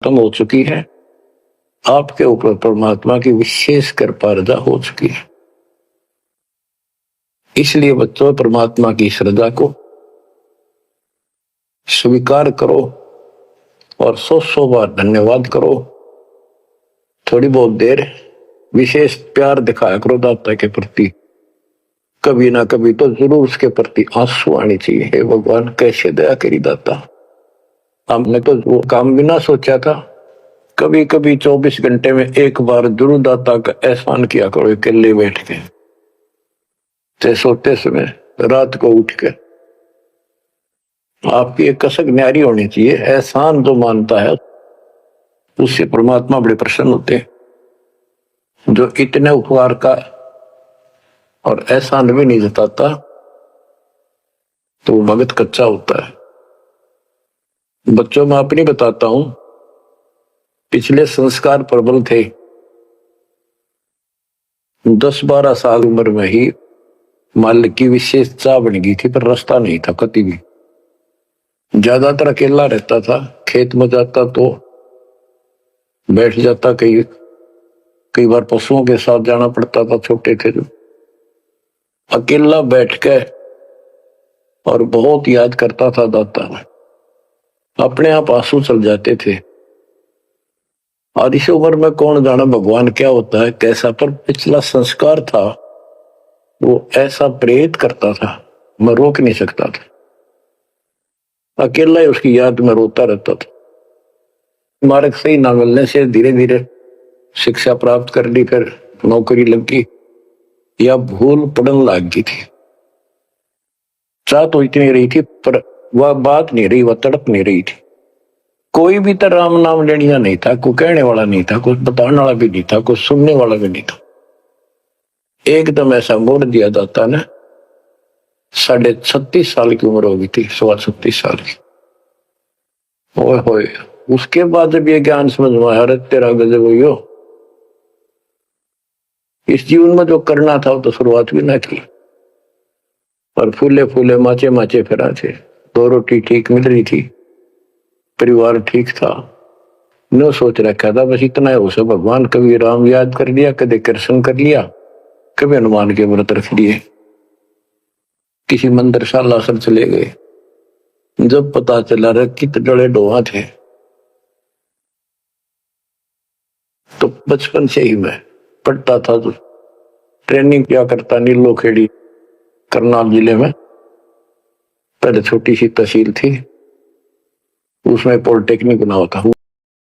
खत्म हो चुकी है। आपके ऊपर परमात्मा की विशेष कृपा रजा हो चुकी है। इसलिए बच्चों, परमात्मा की श्रद्धा को स्वीकार करो और 100 बार धन्यवाद करो। थोड़ी बहुत देर विशेष प्यार दिखाया करो दाता के प्रति। कभी ना कभी तो जरूर उसके प्रति आंसू आने चाहिए। हे भगवान, कैसे दया करी दाता, हमने तो वो काम भी ना सोचा था। कभी कभी 24 घंटे में एक बार जरूर दाता का एहसान किया करो, अकेले बैठ के, चाहे सोते समय, रात को उठ के। आपकी एक कसक न्यारी होनी चाहिए। एहसान जो मानता है उससे परमात्मा बड़े प्रसन्न होते हैं। जो इतने उपकार का और एहसान भी नहीं जताता तो वो भगत कच्चा होता है। बच्चों, मैं अपनी बताता हूं, पिछले संस्कार प्रबल थे। 10-12 साल उम्र में ही मालिक की विशेष चाह बन गई थी, पर रास्ता नहीं था कभी भी। ज्यादातर अकेला रहता था। खेत में जाता तो बैठ जाता, कई बार पशुओं के साथ जाना पड़ता था, छोटे थे जो। अकेला बैठ के और बहुत याद करता था दाता में। अपने आप आंसू चल जाते थे। और इस उम्र में कौन जाना भगवान क्या होता है, कैसा, पर पिछला संस्कार था वो ऐसा प्रेरित करता था, मैं रोक नहीं सकता था। अकेला ही उसकी याद में रोता रहता था। मार्ग सही ना मिलने से धीरे धीरे शिक्षा प्राप्त कर ली, फिर नौकरी लगी या भूल पड़न लग गई थी। चाह तो इतनी रही थी पर वह बात नहीं रही, वह तड़प नहीं रही थी। कोई भी तो राम नाम लेनिया नहीं था, कोई कहने वाला नहीं था, कुछ बताने वाला भी नहीं था, कुछ सुनने वाला भी नहीं था। एकदम ऐसा मोड़ दिया दाता ने। 36.5 साल की उम्र हो गई थी, 36 साल की। ओए होए, उसके बाद जब ये ज्ञान समझ में आया, अरे तेरा गजब हो, इस जीवन में जो करना था वो तो शुरुआत भी ना की। और फूले फूले माचे माचे फिरा थे। 2 रोटी ठीक मिल रही थी, परिवार ठीक था। न सोच रखा था बस इतना है उसे, भगवान कभी राम याद कर लिया, कभी कृष्ण कर लिया, कभी हनुमान के व्रत रख लिए, किसी मंदिर शालासर चले गए। जब पता चला रहा कितने बड़े डोहा थे, तो बचपन से ही मैं पढ़ता था। तो ट्रेनिंग क्या करता, नीलो खेड़ी करनाल जिले में पहले छोटी सी तहसील थी, उसमें पॉलिटेक्निक बना होता।